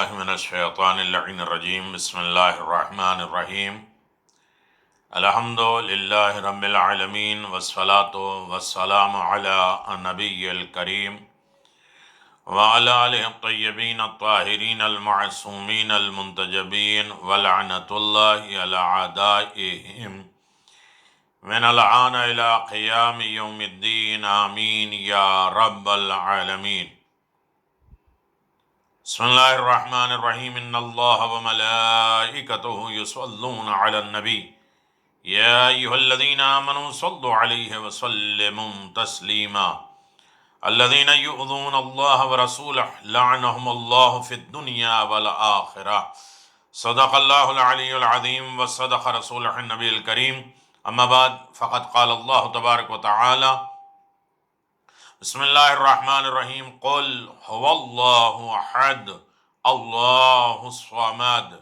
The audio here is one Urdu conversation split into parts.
من الشیطان اللعین الرجیم بسم اللہ الرحمن الرحیم الحمد للہ رب العالمین والصلاة والسلام علی نبی الکریم وعلی آلہ الطیبین الطاہرین المعصومین المنتجبین ولعنۃ اللہ علی اعدائہم من الآن الی قیام یوم الدین آمین یا رب العالمین۔ بسم اللہ الرحمن الرحیم ان اللہ وملائکتہ یصلون علی النبی یا ایہا الذین آمنوا صلوا علیہ وسلموا تسلیما الذین یؤذون اللہ ورسولہ لعنہم اللہ فی الدنیا والآخرہ۔ صدق اللہ العلی العظیم وصدق رسولہ النبی الکریم۔ اما بعد فقد قال اللہ تبارک وتعالی بسم اللہ الرحمن الرحیم قل هو اللہ احد اللہ الصمد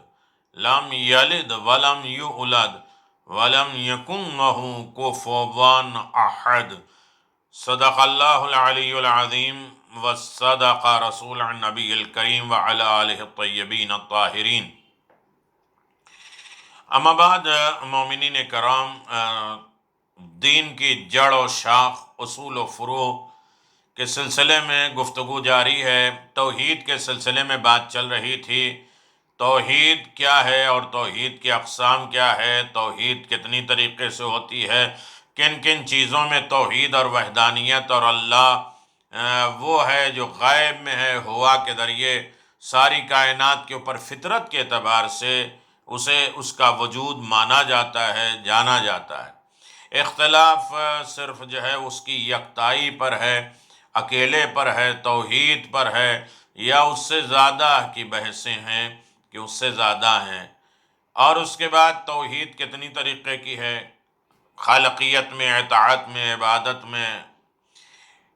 لم یلد ولم یولد ولم یکن له کفوا احد۔ صدق اللہ العلی العظیم وصدق رسول النبی الکریم وعلی آلہ الطیبین الطاہرین۔ اما بعد مومنین کرام، دین کی جڑ و شاخ، اصول و فروع کے سلسلے میں گفتگو جاری ہے۔ توحید کے سلسلے میں بات چل رہی تھی، توحید کیا ہے اور توحید کی اقسام کیا ہے، توحید کتنی طریقے سے ہوتی ہے، کن کن چیزوں میں توحید اور وحدانیت، اور اللہ وہ ہے جو غائب میں ہے، ہوا کے ذریعے ساری کائنات کے اوپر فطرت کے اعتبار سے اس کا وجود مانا جاتا ہے، جانا جاتا ہے۔ اختلاف صرف جو ہے اس کی یکتائی پر ہے، اکیلے پر ہے، توحید پر ہے، یا اس سے زیادہ کی بحثیں ہیں کہ اس سے زیادہ ہیں۔ اور اس کے بعد توحید کتنی طریقے کی ہے، خالقیت میں، اطاعت میں، عبادت میں،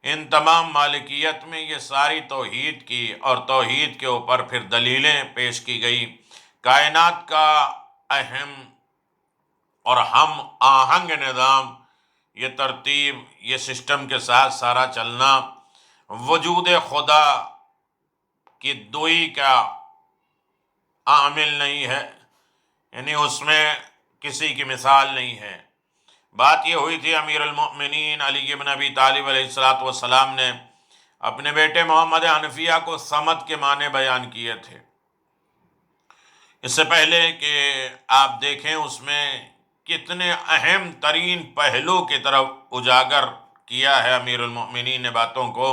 ان تمام مالکیت میں، یہ ساری توحید کی، اور توحید کے اوپر پھر دلیلیں پیش کی گئی۔ کائنات کا اہم اور ہم آہنگ نظام، یہ ترتیب، یہ سسٹم کے ساتھ سارا چلنا، وجود خدا کی دوئی کا عامل نہیں ہے، یعنی اس میں کسی کی مثال نہیں ہے۔ بات یہ ہوئی تھی، امیر المؤمنین علی بن ابی طالب علیہ السلام نے اپنے بیٹے محمد حنفیہ کو صمد کے معنی بیان کیے تھے۔ اس سے پہلے کہ آپ دیکھیں اس میں کتنے اہم ترین پہلو کی طرف اجاگر کیا ہے امیر المؤمنین نے باتوں کو،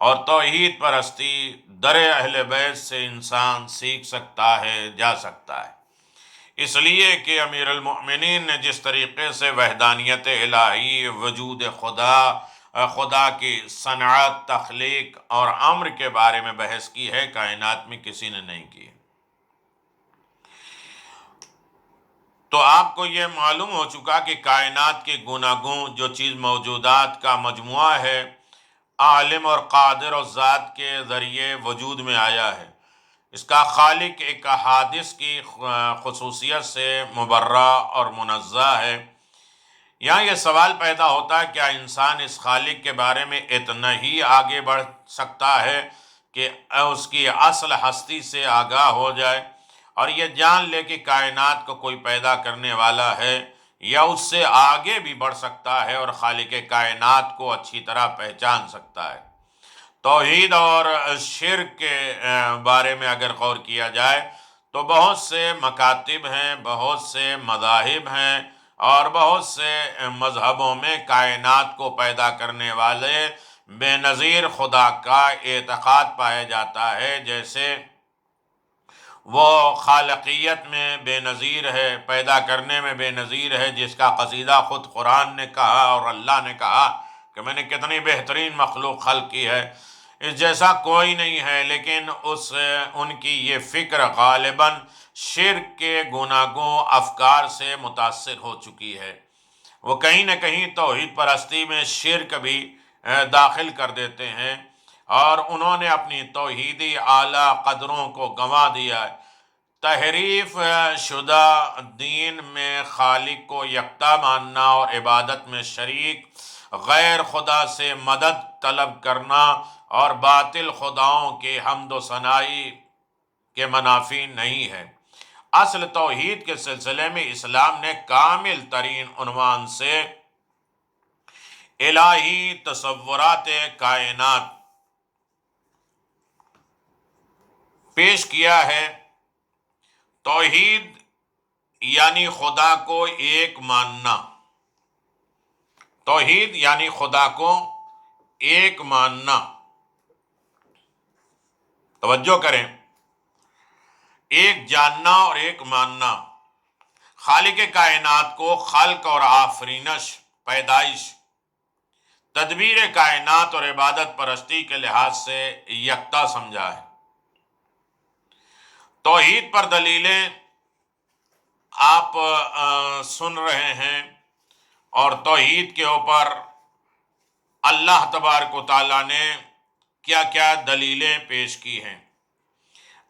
اور توحید پرستی در اہل بیت سے انسان سیکھ سکتا ہے، جا سکتا ہے۔ اس لیے کہ امیر المؤمنین نے جس طریقے سے وحدانیت الہی، وجود خدا کی صنعت، تخلیق اور امر کے بارے میں بحث کی ہے، کائنات میں کسی نے نہیں کی۔ تو آپ کو یہ معلوم ہو چکا کہ کائنات کے گوناگون جو چیز موجودات کا مجموعہ ہے، عالم اور قادر اور ذات کے ذریعے وجود میں آیا ہے۔ اس کا خالق ایک حادث کی خصوصیت سے مبرہ اور منزہ ہے۔ یہاں یہ سوال پیدا ہوتا ہے، کیا انسان اس خالق کے بارے میں اتنا ہی آگے بڑھ سکتا ہے کہ اس کی اصل ہستی سے آگاہ ہو جائے اور یہ جان لے کہ کائنات کو کوئی پیدا کرنے والا ہے، یا اس سے آگے بھی بڑھ سکتا ہے اور خالق کائنات کو اچھی طرح پہچان سکتا ہے؟ توحید اور شرک کے بارے میں اگر غور کیا جائے تو بہت سے مکاتب ہیں، بہت سے مذاہب ہیں، اور بہت سے مذہبوں میں کائنات کو پیدا کرنے والے بے نظیر خدا کا اعتقاد پایا جاتا ہے۔ جیسے وہ خالقیت میں بے نظیر ہے، پیدا کرنے میں بے نظیر ہے، جس کا قصیدہ خود قرآن نے کہا اور اللہ نے کہا کہ میں نے کتنی بہترین مخلوق خلق کی ہے، اس جیسا کوئی نہیں ہے۔ لیکن ان کی یہ فکر غالباً شرک کے گوناگوں افکار سے متاثر ہو چکی ہے۔ وہ کہیں نہ کہیں توحید پرستی میں شرک بھی داخل کر دیتے ہیں، اور انہوں نے اپنی توحیدی اعلیٰ قدروں کو گنوا دیا ہے۔ تحریف شدہ دین میں خالق کو یکتا ماننا اور عبادت میں شریک غیر خدا سے مدد طلب کرنا اور باطل خداؤں کی حمد و ثنائی کے منافی نہیں ہے۔ اصل توحید کے سلسلے میں اسلام نے کامل ترین عنوان سے الہی تصورات کائنات پیش کیا ہے۔ توحید یعنی خدا کو ایک ماننا، توحید یعنی خدا کو ایک ماننا، توجہ کریں، ایک جاننا اور ایک ماننا۔ خالق کائنات کو خلق اور آفرینش، پیدائش، تدبیر کائنات اور عبادت پرستی کے لحاظ سے یکتا سمجھا ہے۔ توحید پر دلیلیں آپ سن رہے ہیں، اور توحید کے اوپر اللہ تبارک و تعالیٰ نے کیا کیا دلیلیں پیش کی ہیں۔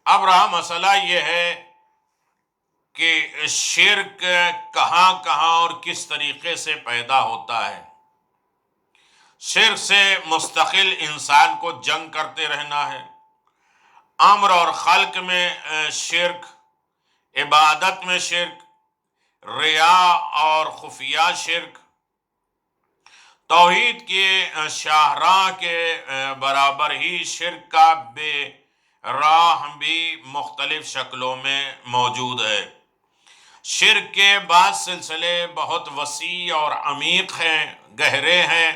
اب رہا مسئلہ یہ ہے کہ شرک کہاں کہاں اور کس طریقے سے پیدا ہوتا ہے۔ شرک سے مستقل انسان کو جنگ کرتے رہنا ہے۔ امر اور خلق میں شرک، عبادت میں شرک، ریا اور خفیہ شرک، توحید کے شاہراہ کے برابر ہی شرک کا بے راہ بھی مختلف شکلوں میں موجود ہے۔ شرک کے بعض سلسلے بہت وسیع اور عمیق ہیں، گہرے ہیں۔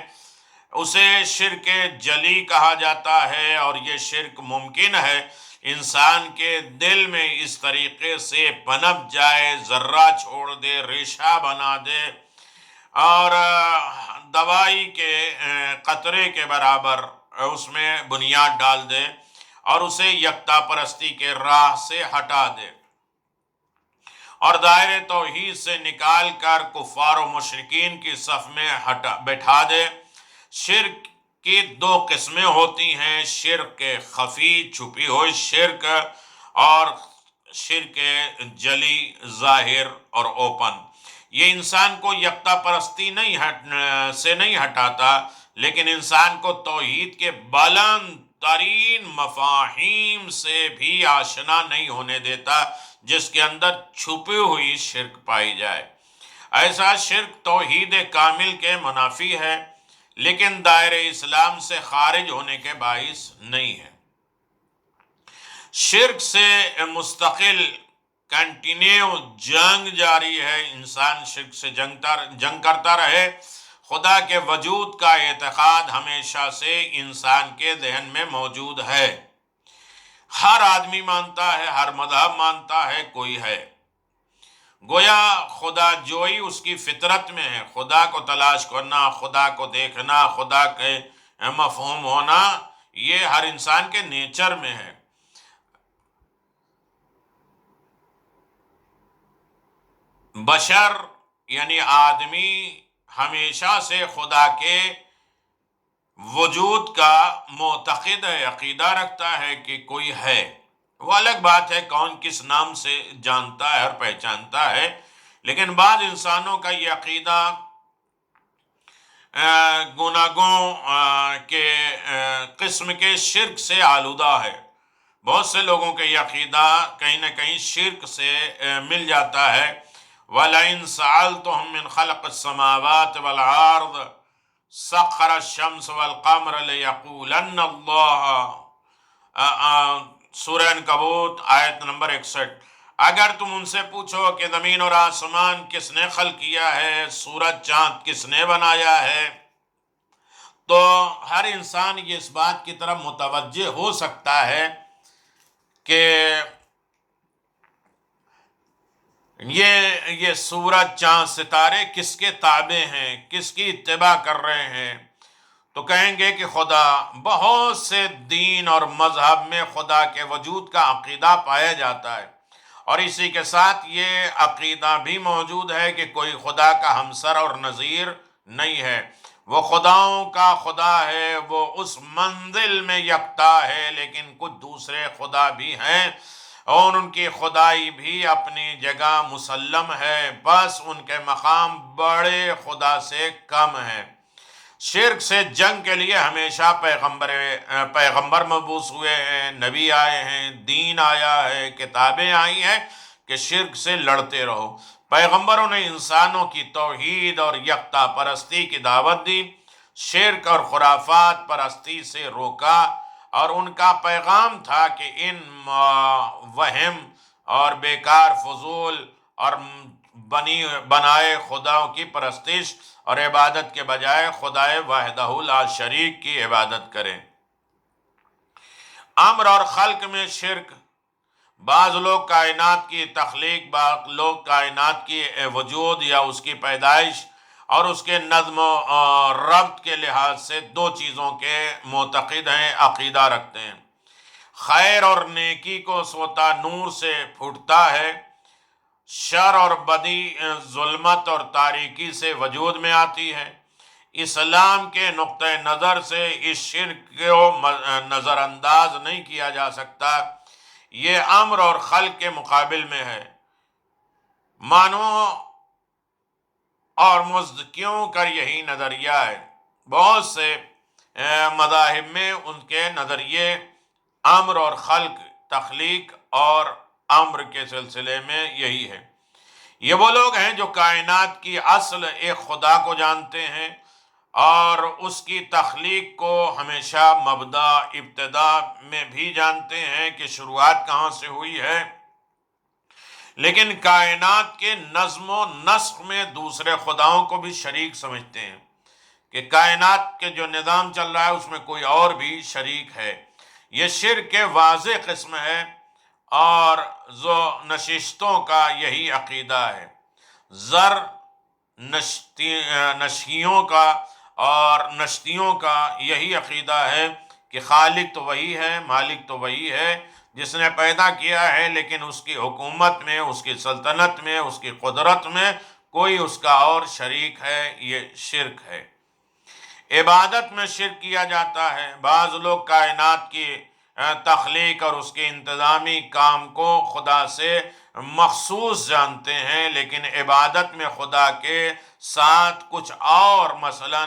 اسے شرک جلی کہا جاتا ہے، اور یہ شرک ممکن ہے انسان کے دل میں اس طریقے سے پنپ جائے، ذرہ چھوڑ دے، ریشہ بنا دے، اور دوائی کے قطرے کے برابر اس میں بنیاد ڈال دے، اور اسے یکتا پرستی کے راہ سے ہٹا دے، اور دائرے توحید سے نکال کر کفار و مشرکین کی صف میں بٹھا دے۔ شرک کی دو قسمیں ہوتی ہیں، شرک خفی، چھپی ہوئی شرک، اور شرک جلی، ظاہر اور اوپن۔ یہ انسان کو یکتا پرستی سے نہیں ہٹاتا، لیکن انسان کو توحید کے بلند ترین مفاہیم سے بھی آشنا نہیں ہونے دیتا، جس کے اندر چھپی ہوئی شرک پائی جائے۔ ایسا شرک توحید کامل کے منافی ہے، لیکن دائرہ اسلام سے خارج ہونے کے باعث نہیں ہے۔ شرک سے مستقل کنٹینیو جنگ جاری ہے، انسان شرک سے جنگ کرتا رہے۔ خدا کے وجود کا اعتقاد ہمیشہ سے انسان کے ذہن میں موجود ہے۔ ہر آدمی مانتا ہے، ہر مذہب مانتا ہے کوئی ہے۔ گویا خدا جوئی اس کی فطرت میں ہے، خدا کو تلاش کرنا، خدا کو دیکھنا، خدا کے مفہوم ہونا، یہ ہر انسان کے نیچر میں ہے۔ بشر یعنی آدمی ہمیشہ سے خدا کے وجود کا معتقد ہے، عقیدہ رکھتا ہے کہ کوئی ہے۔ وہ الگ بات ہے کون کس نام سے جانتا ہے اور پہچانتا ہے، لیکن بعض انسانوں کا یہ عقیدہ گناہوں کے قسم کے شرک سے آلودہ ہے۔ بہت سے لوگوں کا یہ عقیدہ کہیں نہ کہیں شرک سے مل جاتا ہے۔ وَلَئِن سَأَلْتُهُم مِّن خَلَقِ السَّمَاوَاتِ وَالْأَرْضِ سَخَّرَ الشَّمْسَ وَالْقَمَرَ لَيَقُولَنَّ اللَّهُ، سورہ عنکبوت آیت نمبر 61۔ اگر تم ان سے پوچھو کہ زمین اور آسمان کس نے خلق کیا ہے، سورج چاند کس نے بنایا ہے، تو ہر انسان یہ اس بات کی طرف متوجہ ہو سکتا ہے کہ یہ سورج چاند ستارے کس کے تابع ہیں، کس کی اتباع کر رہے ہیں۔ تو کہیں گے کہ خدا، بہت سے دین اور مذہب میں خدا کے وجود کا عقیدہ پایا جاتا ہے، اور اسی کے ساتھ یہ عقیدہ بھی موجود ہے کہ کوئی خدا کا ہمسر اور نظیر نہیں ہے۔ وہ خداؤں کا خدا ہے، وہ اس منزل میں یکتا ہے، لیکن کچھ دوسرے خدا بھی ہیں، اور ان کی خدائی بھی اپنی جگہ مسلم ہے، بس ان کے مقام بڑے خدا سے کم ہے۔ شرک سے جنگ کے لیے ہمیشہ پیغمبر مبعوث ہوئے ہیں، نبی آئے ہیں، دین آیا ہے، کتابیں آئی ہیں کہ شرک سے لڑتے رہو۔ پیغمبروں نے انسانوں کی توحید اور یکتا پرستی کی دعوت دی، شرک اور خرافات پرستی سے روکا، اور ان کا پیغام تھا کہ ان وہم اور بیکار فضول اور بنائے خداؤں کی پرستش اور عبادت کے بجائے خدائے وحدہ لا شریک کی عبادت کریں۔ امر اور خلق میں شرک، بعض لوگ کائنات کی تخلیق، بعض لوگ کائنات کی وجود یا اس کی پیدائش اور اس کے نظم و ربط کے لحاظ سے دو چیزوں کے معتقد ہیں، عقیدہ رکھتے ہیں۔ خیر اور نیکی کو سوتا نور سے پھوٹتا ہے، شر اور بدی ظلمت اور تاریکی سے وجود میں آتی ہے۔ اسلام کے نقطہ نظر سے اس شرک کو نظر انداز نہیں کیا جا سکتا، یہ امر اور خلق کے مقابل میں ہے۔ مانو اور مزدکیوں کا یہی نظریہ ہے، بہت سے مذاہب میں ان کے نظریے امر اور خلق، تخلیق اور امر کے سلسلے میں یہی ہے۔ یہ وہ لوگ ہیں جو کائنات کی اصل ایک خدا کو جانتے ہیں اور اس کی تخلیق کو ہمیشہ مبدا ابتدا میں بھی جانتے ہیں کہ شروعات کہاں سے ہوئی ہے، لیکن کائنات کے نظم و نسق میں دوسرے خداؤں کو بھی شریک سمجھتے ہیں کہ کائنات کے جو نظام چل رہا ہے اس میں کوئی اور بھی شریک ہے۔ یہ شرک کے واضح قسم ہے اور جو نشستوں کا یہی عقیدہ ہے۔ زر نشیوں کا اور نشتیوں کا یہی عقیدہ ہے کہ خالق تو وہی ہے، مالک تو وہی ہے جس نے پیدا کیا ہے، لیکن اس کی حکومت میں، اس کی سلطنت میں، اس کی قدرت میں کوئی اس کا اور شریک ہے، یہ شرک ہے۔ عبادت میں شرک کیا جاتا ہے۔ بعض لوگ کائنات کی تخلیق اور اس کے انتظامی کام کو خدا سے مخصوص جانتے ہیں، لیکن عبادت میں خدا کے ساتھ کچھ اور، مثلا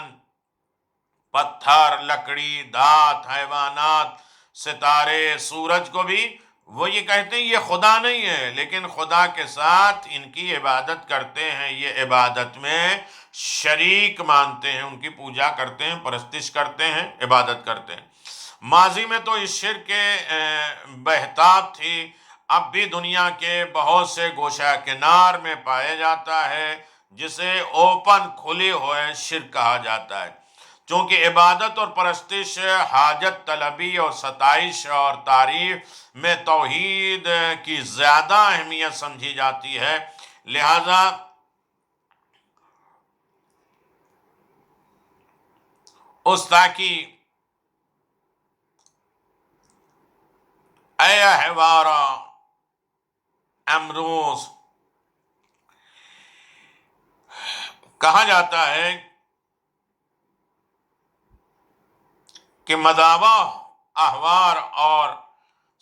پتھر، لکڑی، دھات، حیوانات، ستارے، سورج کو بھی وہ یہ کہتے ہیں یہ خدا نہیں ہے، لیکن خدا کے ساتھ ان کی عبادت کرتے ہیں، یہ عبادت میں شریک مانتے ہیں، ان کی پوجا کرتے ہیں، پرستش کرتے ہیں، عبادت کرتے ہیں۔ ماضی میں تو اس شرک کے بہتات تھی، اب بھی دنیا کے بہت سے گوشہ کنار میں پایا جاتا ہے، جسے اوپن کھلے ہوئے شرک کہا جاتا ہے۔ چونکہ عبادت اور پرستش حاجت طلبی اور ستائش اور تعریف میں توحید کی زیادہ اہمیت سمجھی جاتی ہے، لہذا استاکی اے احوارا امروز کہا جاتا ہے کہ مداوع، احوار اور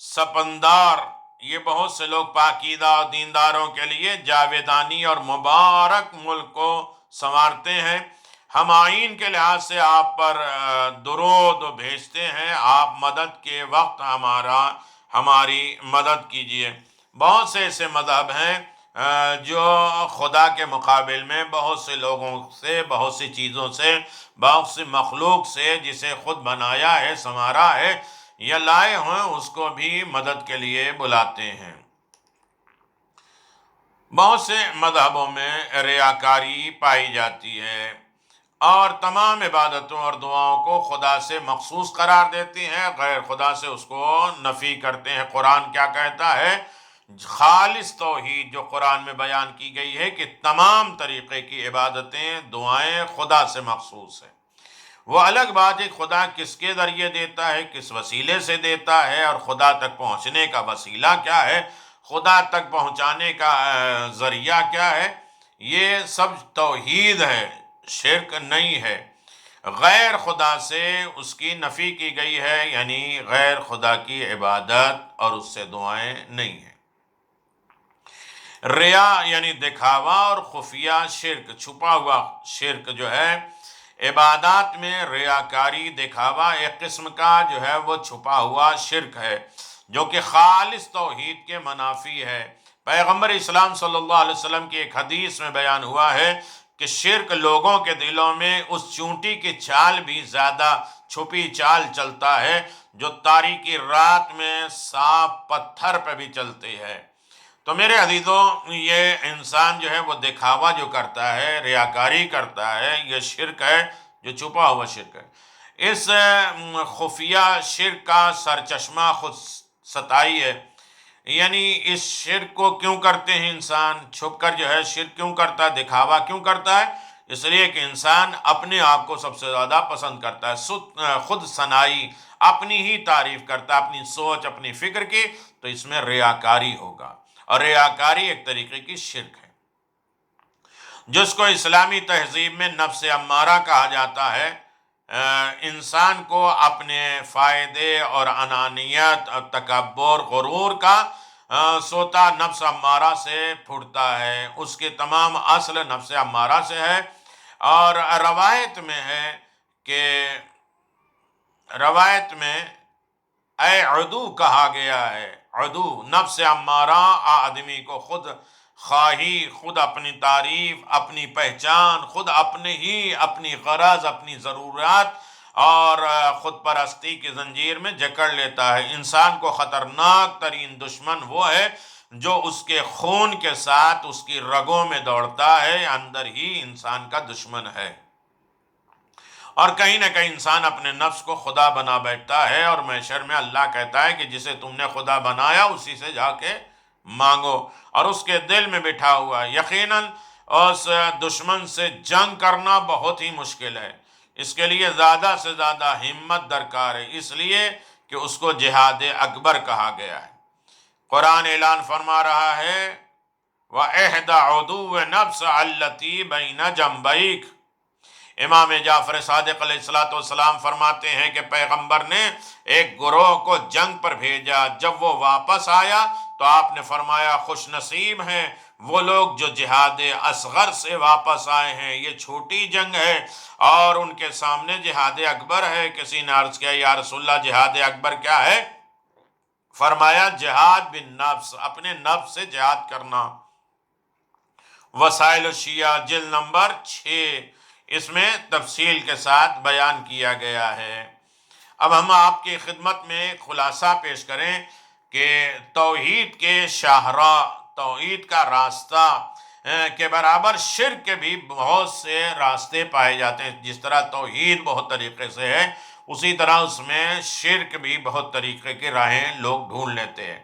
سپندار، یہ بہت سے لوگ پاکیزہ دینداروں کے لیے جاویدانی اور مبارک ملک کو سنوارتے ہیں۔ ہم آئین کے لحاظ سے آپ پر درود بھیجتے ہیں، آپ مدد کے وقت ہماری مدد کیجیے۔ بہت سے ایسے مذہب ہیں جو خدا کے مقابل میں بہت سے لوگوں سے، بہت سی چیزوں سے، بہت سی مخلوق سے، جسے خود بنایا ہے، سنوارا ہے یا لائے ہیں، اس کو بھی مدد کے لیے بلاتے ہیں۔ بہت سے مذہبوں میں ریاکاری پائی جاتی ہے اور تمام عبادتوں اور دعاؤں کو خدا سے مخصوص قرار دیتے ہیں، غیر خدا سے اس کو نفی کرتے ہیں۔ قرآن کیا کہتا ہے؟ خالص توحید جو قرآن میں بیان کی گئی ہے کہ تمام طریقے کی عبادتیں، دعائیں خدا سے مخصوص ہیں۔ وہ الگ بات ہے خدا کس کے ذریعے دیتا ہے، کس وسیلے سے دیتا ہے، اور خدا تک پہنچنے کا وسیلہ کیا ہے، خدا تک پہنچانے کا ذریعہ کیا ہے، یہ سب توحید ہے، شرک نہیں ہے۔ غیر خدا سے اس کی نفی کی گئی ہے، یعنی غیر خدا کی عبادت اور اس سے دعائیں نہیں ہیں۔ ریا یعنی دکھاوا اور خفیہ شرک، چھپا ہوا شرک جو ہے، عبادات میں ریاکاری، دکھاوا ایک قسم کا جو ہے وہ چھپا ہوا شرک ہے، جو کہ خالص توحید کے منافی ہے۔ پیغمبر اسلام صلی اللہ علیہ وسلم کی ایک حدیث میں بیان ہوا ہے کہ شرک لوگوں کے دلوں میں اس چونٹی کی چال بھی زیادہ چھپی چال چلتا ہے جو تاریکی رات میں صاف پتھر پہ بھی چلتی ہے۔ تو میرے عزیزوں، یہ انسان جو ہے وہ دکھاوا جو کرتا ہے، ریاکاری کرتا ہے، یہ شرک ہے جو چھپا ہوا شرک ہے۔ اس خفیہ شرک کا سرچشمہ خود ستائی ہے، یعنی اس شرک کو کیوں کرتے ہیں انسان؟ چھپ کر جو ہے شرک کیوں کرتا ہے، دکھاوا کیوں کرتا ہے؟ اس لیے کہ انسان اپنے آپ کو سب سے زیادہ پسند کرتا ہے، خود ثنائی، اپنی ہی تعریف کرتا ہے، اپنی سوچ، اپنی فکر کی، تو اس میں ریاکاری ہوگا، اور ریاکاری ایک طریقے کی شرک ہے، جس کو اسلامی تہذیب میں نفس امارہ کہا جاتا ہے۔ انسان کو اپنے فائدے اور انانیت اور تکبر، غرور کا سوتا نفس امارہ سے پھوٹتا ہے، اس کے تمام اصل نفس امارہ سے ہے۔ اور روایت میں اے عدو کہا گیا ہے، عدو نفس امارہ آدمی کو خود خواہی، خود اپنی تعریف، اپنی پہچان، خود اپنی غرض، اپنی ضرورات اور خود پرستی کی زنجیر میں جکڑ لیتا ہے۔ انسان کو خطرناک ترین دشمن وہ ہے جو اس کے خون کے ساتھ اس کی رگوں میں دوڑتا ہے، اندر ہی انسان کا دشمن ہے، اور کہیں نہ کہیں انسان اپنے نفس کو خدا بنا بیٹھتا ہے، اور محشر میں اللہ کہتا ہے کہ جسے تم نے خدا بنایا اسی سے جا کے مانگو، اور اس کے دل میں بٹھا ہوا ہے۔ یقیناً اس دشمن سے جنگ کرنا بہت ہی مشکل ہے، اس کے لیے زیادہ سے زیادہ ہمت درکار ہے، اس لیے کہ اس کو جہاد اکبر کہا گیا ہے۔ قرآن اعلان فرما رہا ہے وَإِحْدَى عُدُوِّ نَفْسِ الَّتِي بَيْنَ جَنبَيْكَ۔ امام جعفر صادق علیہ السلام فرماتے ہیں کہ پیغمبر نے ایک گروہ کو جنگ پر بھیجا، جب وہ واپس آیا تو آپ نے فرمایا خوش نصیب ہیں وہ لوگ جو جہاد اصغر سے واپس آئے ہیں، یہ چھوٹی جنگ ہے، اور ان کے سامنے جہاد اکبر ہے۔ کسی نے عرض کیا یا رسول اللہ جہاد اکبر کیا ہے؟ فرمایا جہاد بالنفس، اپنے نفس سے جہاد کرنا۔ وسائل الشیعہ جلد نمبر 6، اس میں تفصیل کے ساتھ بیان کیا گیا ہے۔ اب ہم آپ کی خدمت میں خلاصہ پیش کریں کہ توحید کے شاہراہ، توحید کا راستہ کے برابر شرک کے بھی بہت سے راستے پائے جاتے ہیں۔ جس طرح توحید بہت طریقے سے ہے، اسی طرح اس میں شرک بھی بہت طریقے کی راہیں لوگ ڈھونڈ لیتے ہیں،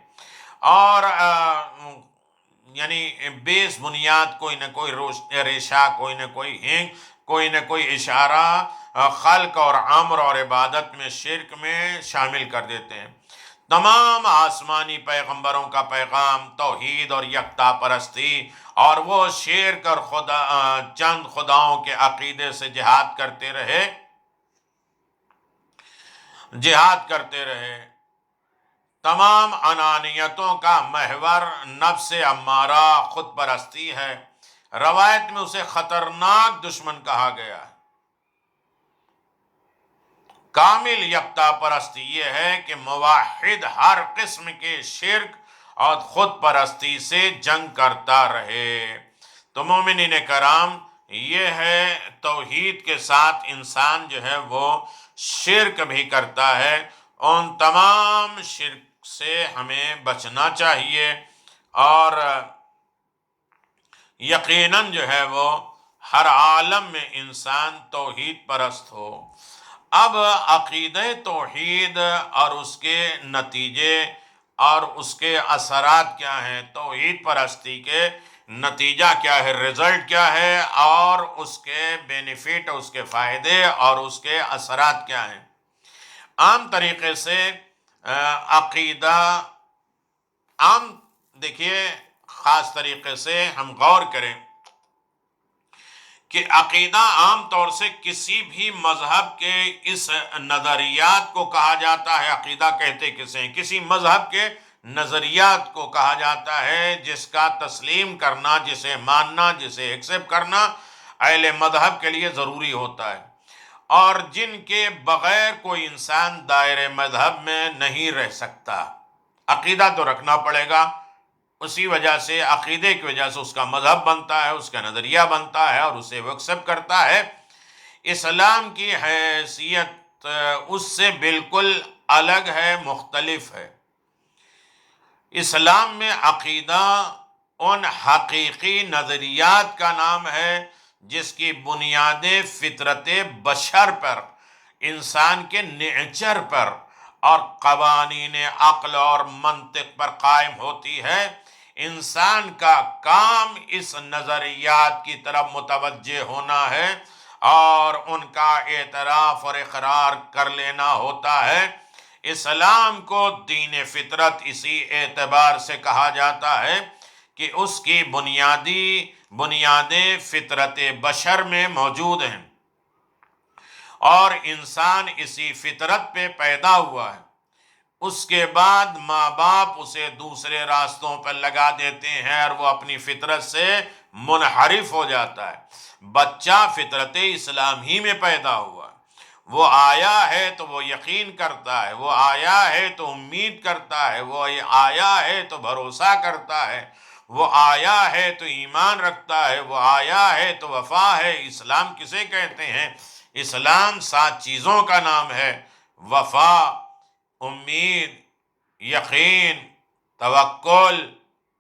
اور یعنی بیس بنیاد کوئی نہ کوئی ریشہ، کوئی نہ کوئی ہنگ، کوئی نہ کوئی اشارہ خلق اور امر اور عبادت میں، شرک میں شامل کر دیتے ہیں۔ تمام آسمانی پیغمبروں کا پیغام توحید اور یکتا پرستی، اور وہ شرک اور چند خداؤں کے عقیدے سے جہاد کرتے رہے۔ تمام انانیتوں کا محور نفس امارہ، خود پرستی ہے۔ روایت میں اسے خطرناک دشمن کہا گیا ہے۔ کامل یکتا پرستی یہ ہے کہ موحد ہر قسم کے شرک اور خود پرستی سے جنگ کرتا رہے۔ تو مومنین کرام، یہ ہے توحید کے ساتھ انسان جو ہے وہ شرک بھی کرتا ہے، ان تمام شرک سے ہمیں بچنا چاہیے، اور یقیناً جو ہے وہ ہر عالم میں انسان توحید پرست ہو۔ اب عقیدہ توحید اور اس کے نتیجے اور اس کے اثرات کیا ہیں، توحید پرستی کے نتیجہ کیا ہے، رزلٹ کیا ہے، اور اس کے بینیفٹ، اس کے فائدے اور اس کے اثرات کیا ہیں۔ عام طریقے سے عقیدہ دیکھیے، خاص طریقے سے ہم غور کریں کہ عقیدہ عام طور سے کسی بھی مذہب کے اس نظریات کو کہا جاتا ہے۔ عقیدہ کہتے کسے ہیں؟ کسی مذہب کے نظریات کو کہا جاتا ہے، جس کا تسلیم کرنا، جسے ماننا، جسے ایکسپٹ کرنا اہل مذہب کے لیے ضروری ہوتا ہے۔ اور جن کے بغیر کوئی انسان دائرے مذہب میں نہیں رہ سکتا۔ عقیدہ تو رکھنا پڑے گا، اسی وجہ سے عقیدے کی وجہ سے اس کا مذہب بنتا ہے، اس کا نظریہ بنتا ہے اور اسے وہ ایکسپٹ کرتا ہے۔ اسلام کی حیثیت اس سے بالکل الگ ہے، مختلف ہے۔ اسلام میں عقیدہ ان حقیقی نظریات کا نام ہے جس کی بنیادیں فطرت بشر پر، انسان کے نیچر پر اور قوانین عقل اور منطق پر قائم ہوتی ہے۔ انسان کا کام اس نظریات کی طرف متوجہ ہونا ہے اور ان کا اعتراف اور اقرار کر لینا ہوتا ہے۔ اسلام کو دین فطرت اسی اعتبار سے کہا جاتا ہے کہ اس کی بنیادیں فطرت بشر میں موجود ہیں اور انسان اسی فطرت پہ پیدا ہوا ہے۔ اس کے بعد ماں باپ اسے دوسرے راستوں پر لگا دیتے ہیں اور وہ اپنی فطرت سے منحرف ہو جاتا ہے۔ بچہ فطرت اسلام ہی میں پیدا ہوا، وہ آیا ہے تو وہ یقین کرتا ہے، وہ آیا ہے تو امید کرتا ہے، وہ آیا ہے تو بھروسہ کرتا ہے، وہ آیا ہے تو ایمان رکھتا ہے، وہ آیا ہے تو وفا ہے۔ اسلام کسے کہتے ہیں؟ اسلام 7 چیزوں کا نام ہے: وفا، امید، یقین، توکل،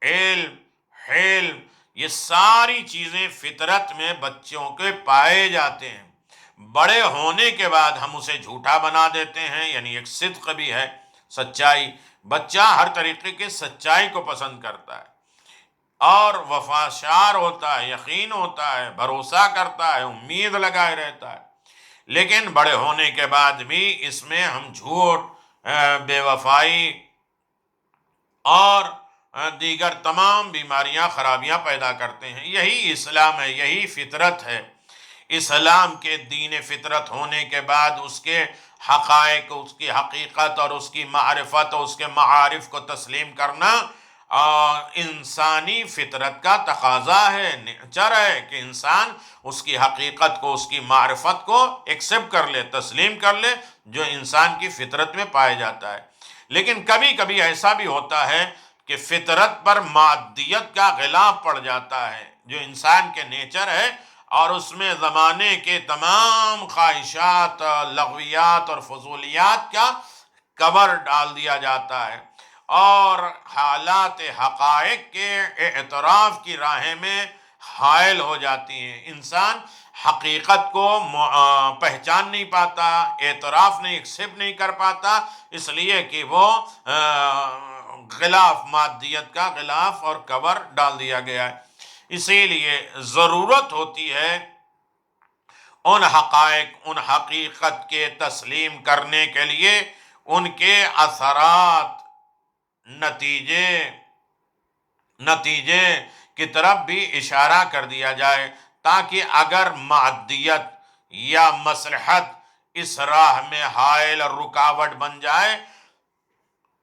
علم، حلم۔ یہ ساری چیزیں فطرت میں بچوں کے پائے جاتے ہیں۔ بڑے ہونے کے بعد ہم اسے جھوٹا بنا دیتے ہیں، یعنی ایک صدق بھی ہے، سچائی۔ بچہ ہر طریقے کے سچائی کو پسند کرتا ہے اور وفاشار ہوتا ہے، یقین ہوتا ہے، بھروسہ کرتا ہے، امید لگائے رہتا ہے۔ لیکن بڑے ہونے کے بعد بھی اس میں ہم جھوٹ، بے وفائی اور دیگر تمام بیماریاں، خرابیاں پیدا کرتے ہیں۔ یہی اسلام ہے، یہی فطرت ہے۔ اسلام کے دین فطرت ہونے کے بعد اس کے حقائق، اس کی حقیقت اور اس کی معرفت اور اس کے معارف کو تسلیم کرنا انسانی فطرت کا تقاضا ہے، نیچر ہے کہ انسان اس کی حقیقت کو، اس کی معرفت کو ایکسپٹ کر لے، تسلیم کر لے، جو انسان کی فطرت میں پایا جاتا ہے۔ لیکن کبھی کبھی ایسا بھی ہوتا ہے کہ فطرت پر مادیت کا غلاف پڑ جاتا ہے، جو انسان کے نیچر ہے، اور اس میں زمانے کے تمام خواہشات، لغویات اور فضولیات کا کور ڈال دیا جاتا ہے اور حالات حقائق کے اعتراف کی راہیں میں حائل ہو جاتی ہیں۔ انسان حقیقت کو پہچان نہیں پاتا، اعتراف نہیں، ایکسپٹ نہیں کر پاتا، اس لیے کہ وہ غلاف، مادیت کا غلاف اور کور ڈال دیا گیا ہے۔ اسی لیے ضرورت ہوتی ہے ان حقائق، ان حقیقت کے تسلیم کرنے کے لیے ان کے اثرات، نتیجے کی طرف بھی اشارہ کر دیا جائے، تاکہ اگر معدیت یا مصلحت اس راہ میں حائل اور رکاوٹ بن جائے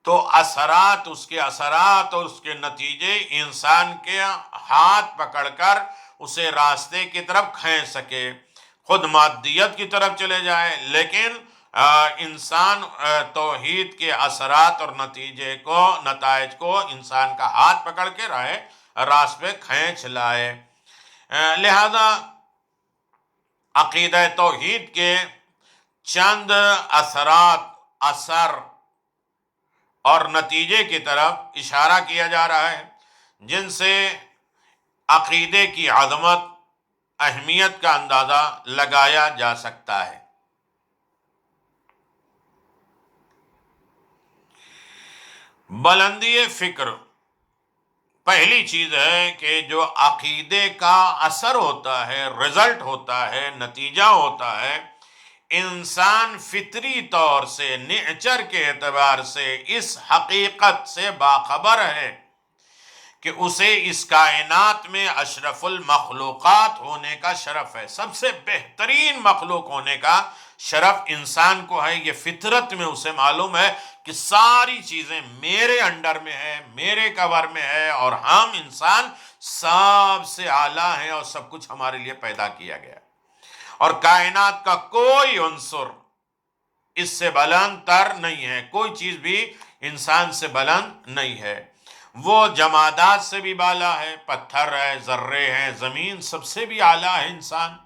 تو اس کے اثرات اور اس کے نتیجے انسان کے ہاتھ پکڑ کر اسے راستے کی طرف کھینچ سکے۔ خود مادیت کی طرف چلے جائے لیکن انسان توحید کے اثرات اور نتائج کو انسان کا ہاتھ پکڑ کے راستے پہ کھینچ لائے۔ لہذا عقیدہ توحید کے چند اثر اور نتیجے کی طرف اشارہ کیا جا رہا ہے، جن سے عقیدے کی عظمت، اہمیت کا اندازہ لگایا جا سکتا ہے۔ بلندی فکر پہلی چیز ہے کہ جو عقیدے کا اثر ہوتا ہے، رزلٹ ہوتا ہے، نتیجہ ہوتا ہے، انسان فطری طور سے، نیچر کے اعتبار سے اس حقیقت سے باخبر ہے کہ اسے اس کائنات میں اشرف المخلوقات ہونے کا شرف ہے، سب سے بہترین مخلوق ہونے کا شرف انسان کو ہے۔ یہ فطرت میں اسے معلوم ہے کہ ساری چیزیں میرے انڈر میں ہے، میرے کور میں ہے، اور ہم انسان سب سے اعلیٰ ہیں اور سب کچھ ہمارے لیے پیدا کیا گیا ہے۔ اور کائنات کا کوئی عنصر اس سے بلند تر نہیں ہے، کوئی چیز بھی انسان سے بلند نہیں ہے۔ وہ جمادات سے بھی بالا ہے، پتھر ہے، ذرے ہیں، زمین، سب سے بھی اعلیٰ ہے انسان۔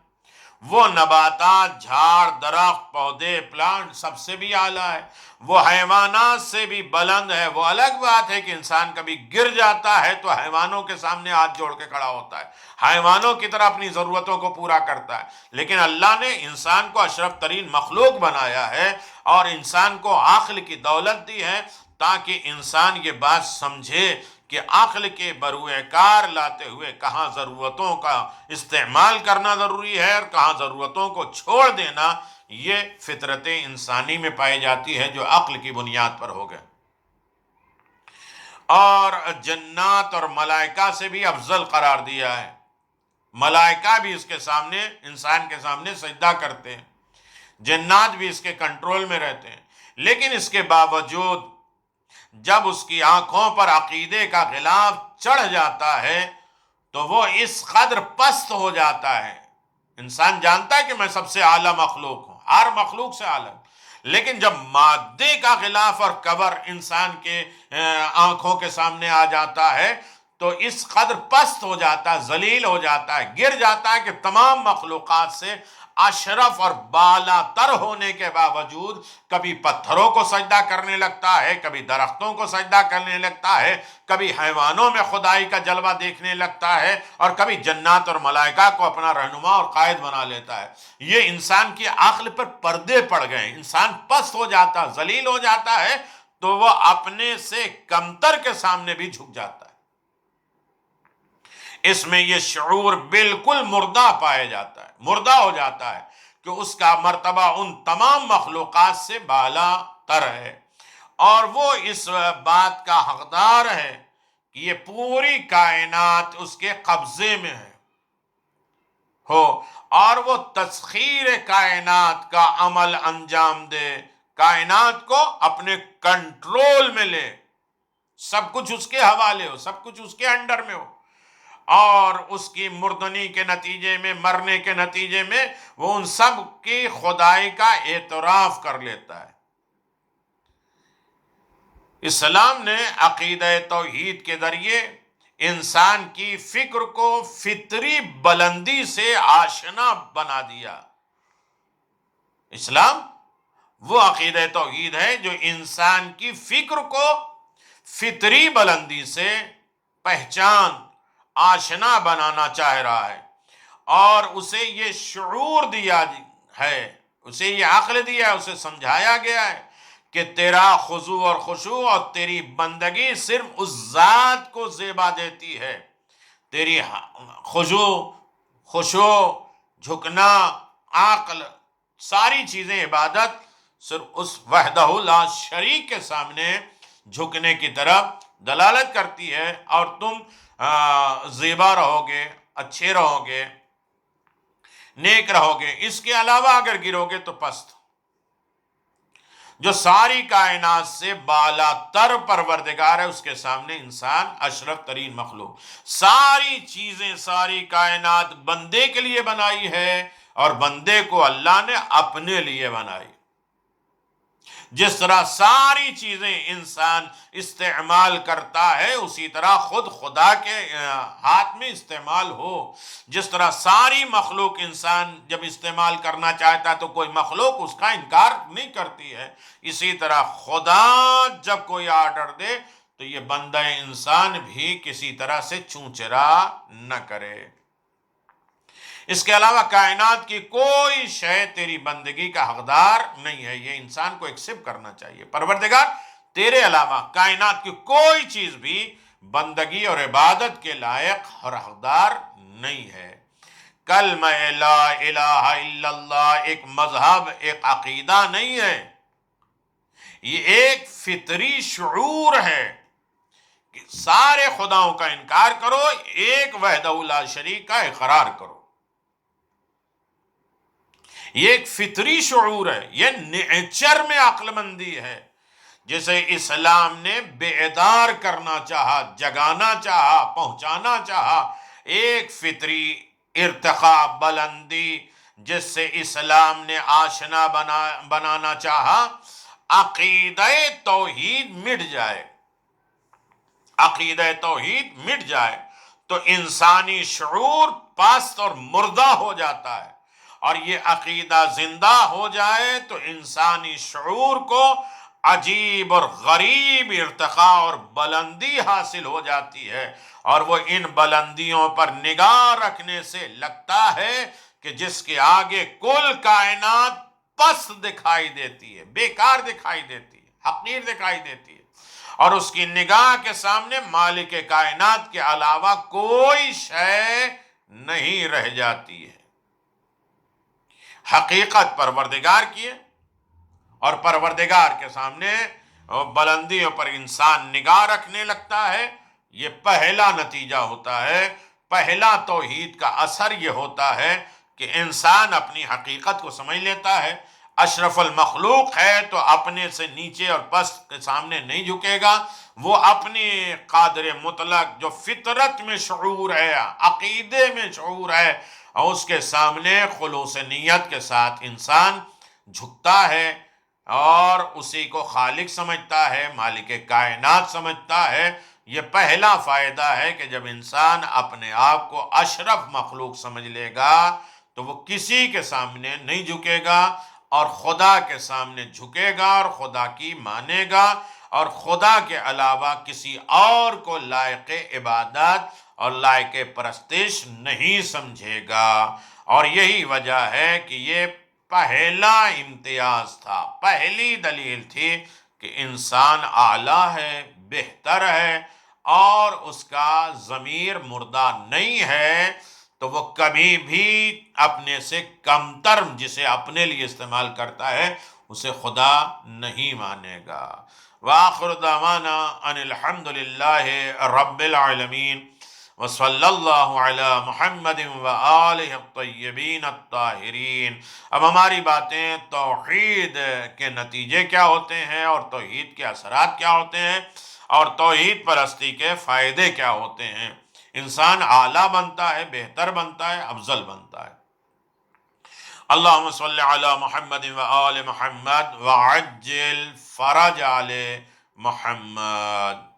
وہ نباتات، جھاڑ، درخت، پودے، پلانٹ، سب سے بھی اعلیٰ ہے۔ وہ حیوانات سے بھی بلند ہے۔ وہ الگ بات ہے کہ انسان کبھی گر جاتا ہے تو حیوانوں کے سامنے ہاتھ جوڑ کے کھڑا ہوتا ہے، حیوانوں کی طرح اپنی ضرورتوں کو پورا کرتا ہے، لیکن اللہ نے انسان کو اشرف ترین مخلوق بنایا ہے اور انسان کو عقل کی دولت دی ہے تاکہ انسان یہ بات سمجھے کہ عقل کے بروئے کار لاتے ہوئے کہاں ضرورتوں کا استعمال کرنا ضروری ہے اور کہاں ضرورتوں کو چھوڑ دینا یہ فطرت انسانی میں پائی جاتی ہے جو عقل کی بنیاد پر ہو گئے۔ اور جنات اور ملائکہ سے بھی افضل قرار دیا ہے۔ ملائکہ بھی اس کے سامنے، انسان کے سامنے سجدہ کرتے ہیں، جنات بھی اس کے کنٹرول میں رہتے ہیں، لیکن اس کے باوجود جب اس کی آنکھوں پر عقیدے کا غلاف چڑھ جاتا ہے تو وہ اس قدر پست ہو جاتا ہے۔ انسان جانتا ہے کہ میں سب سے اعلیٰ مخلوق ہوں، ہر مخلوق سے اعلیٰ، لیکن جب مادے کا غلاف اور کور انسان کے آنکھوں کے سامنے آ جاتا ہے تو اس قدر پست ہو جاتا ہے، ذلیل ہو جاتا ہے، گر جاتا ہے کہ تمام مخلوقات سے اشرف اور بالا تر ہونے کے باوجود کبھی پتھروں کو سجدہ کرنے لگتا ہے، کبھی درختوں کو سجدہ کرنے لگتا ہے، کبھی حیوانوں میں خدائی کا جلوہ دیکھنے لگتا ہے اور کبھی جنات اور ملائکہ کو اپنا رہنما اور قائد بنا لیتا ہے۔ یہ انسان کی عقل پر پردے پڑ گئے، انسان پست ہو جاتا، ذلیل ہو جاتا ہے تو وہ اپنے سے کمتر کے سامنے بھی جھک جاتا ہے۔ اس میں یہ شعور بالکل مردہ پایا جاتا ہے، مردہ ہو جاتا ہے کہ اس کا مرتبہ ان تمام مخلوقات سے بالا تر ہے اور وہ اس بات کا حقدار ہے کہ یہ پوری کائنات اس کے قبضے میں ہے ہو اور وہ تسخیر کائنات کا عمل انجام دے، کائنات کو اپنے کنٹرول میں لے، سب کچھ اس کے حوالے ہو، سب کچھ اس کے انڈر میں ہو، اور اس کی مردنی کے نتیجے میں، مرنے کے نتیجے میں وہ ان سب کی خدائی کا اعتراف کر لیتا ہے۔ اسلام نے عقیدہ توحید کے ذریعے انسان کی فکر کو فطری بلندی سے آشنا بنا دیا۔ اسلام وہ عقیدہ توحید ہے جو انسان کی فکر کو فطری بلندی سے پہچان، آشنا بنانا چاہ رہا ہے اور اسے یہ شعور دیا ہے، اسے یہ عقل دیا ہے، اسے سمجھایا گیا ہے کہ تیرا خضوع اور خشوع اور تیری بندگی صرف اس ذات کو زیبا دیتی ہے۔ تیری خشوع، جھکنا، عقل، ساری چیزیں عبادت صرف اس وحدہ لا شریک کے سامنے جھکنے کی طرف دلالت کرتی ہے، اور تم زیبا رہو گے، اچھے رہو گے، نیک رہو گے۔ اس کے علاوہ اگر گرو گے تو پست۔ جو ساری کائنات سے بالا تر پروردگار ہے اس کے سامنے انسان اشرف ترین مخلوق۔ ساری چیزیں، ساری کائنات بندے کے لیے بنائی ہے اور بندے کو اللہ نے اپنے لیے بنائی۔ جس طرح ساری چیزیں انسان استعمال کرتا ہے اسی طرح خود خدا کے ہاتھ میں استعمال ہو۔ جس طرح ساری مخلوق انسان جب استعمال کرنا چاہتا ہے تو کوئی مخلوق اس کا انکار نہیں کرتی ہے، اسی طرح خدا جب کوئی آرڈر دے تو یہ بندہ انسان بھی کسی طرح سے چونچرا نہ کرے۔ اس کے علاوہ کائنات کی کوئی شے تیری بندگی کا حقدار نہیں ہے، یہ انسان کو ایکسپٹ کرنا چاہیے۔ پروردگار تیرے علاوہ کائنات کی کوئی چیز بھی بندگی اور عبادت کے لائق اور حقدار نہیں ہے۔ کلمہ لا الہ الا اللہ ایک مذہب، ایک عقیدہ نہیں ہے، یہ ایک فطری شعور ہے کہ سارے خداؤں کا انکار کرو، ایک وحدہ لا شریک کا اقرار کرو۔ یہ ایک فطری شعور ہے، یہ نیچر میں عقل مندی ہے، جسے اسلام نے بیدار کرنا چاہا، جگانا چاہا، پہنچانا چاہا۔ ایک فطری ارتقاء، بلندی، جس سے اسلام نے آشنا بنانا چاہا، عقیدہ توحید مٹ جائے، عقیدہ توحید مٹ جائے تو انسانی شعور پست اور مردہ ہو جاتا ہے، اور یہ عقیدہ زندہ ہو جائے تو انسانی شعور کو عجیب اور غریب ارتقاء اور بلندی حاصل ہو جاتی ہے، اور وہ ان بلندیوں پر نگاہ رکھنے سے لگتا ہے کہ جس کے آگے کل کائنات پست دکھائی دیتی ہے، بیکار دکھائی دیتی ہے، حقیر دکھائی دیتی ہے، اور اس کی نگاہ کے سامنے مالک کائنات کے علاوہ کوئی شے نہیں رہ جاتی ہے۔ حقیقت پروردگار کی ہے، اور پروردگار کے سامنے بلندیوں پر انسان نگاہ رکھنے لگتا ہے۔ یہ پہلا نتیجہ ہوتا ہے، پہلا توحید کا اثر یہ ہوتا ہے کہ انسان اپنی حقیقت کو سمجھ لیتا ہے۔ اشرف المخلوق ہے تو اپنے سے نیچے اور پست کے سامنے نہیں جھکے گا، وہ اپنی قادر مطلق جو فطرت میں شعور ہے، عقیدے میں شعور ہے، اور اس کے سامنے خلوص نیت کے ساتھ انسان جھکتا ہے، اور اسی کو خالق سمجھتا ہے، مالک کائنات سمجھتا ہے۔ یہ پہلا فائدہ ہے کہ جب انسان اپنے آپ کو اشرف مخلوق سمجھ لے گا تو وہ کسی کے سامنے نہیں جھکے گا، اور خدا کے سامنے جھکے گا اور خدا کی مانے گا، اور خدا کے علاوہ کسی اور کو لائق عبادت اور لائق پرستش نہیں سمجھے گا۔ اور یہی وجہ ہے کہ یہ پہلا امتیاز تھا، پہلی دلیل تھی کہ انسان اعلیٰ ہے، بہتر ہے، اور اس کا ضمیر مردہ نہیں ہے، تو وہ کبھی بھی اپنے سے کمتر جسے اپنے لیے استعمال کرتا ہے اسے خدا نہیں مانے گا۔ وآخر دعوانا ان الحمد للہ رب العالمین، وصلی اللہ علی محمد وآلہ الطیبین الطاہرین۔ اب ہماری باتیں توحید کے نتیجے کیا ہوتے ہیں، اور توحید کے اثرات کیا ہوتے ہیں، اور توحید پرستی کے فائدے کیا ہوتے ہیں۔ انسان اعلیٰ بنتا ہے، بہتر بنتا ہے، افضل بنتا ہے۔ اللہم صلی علی محمد وآل محمد وعجل فرج آل محمد۔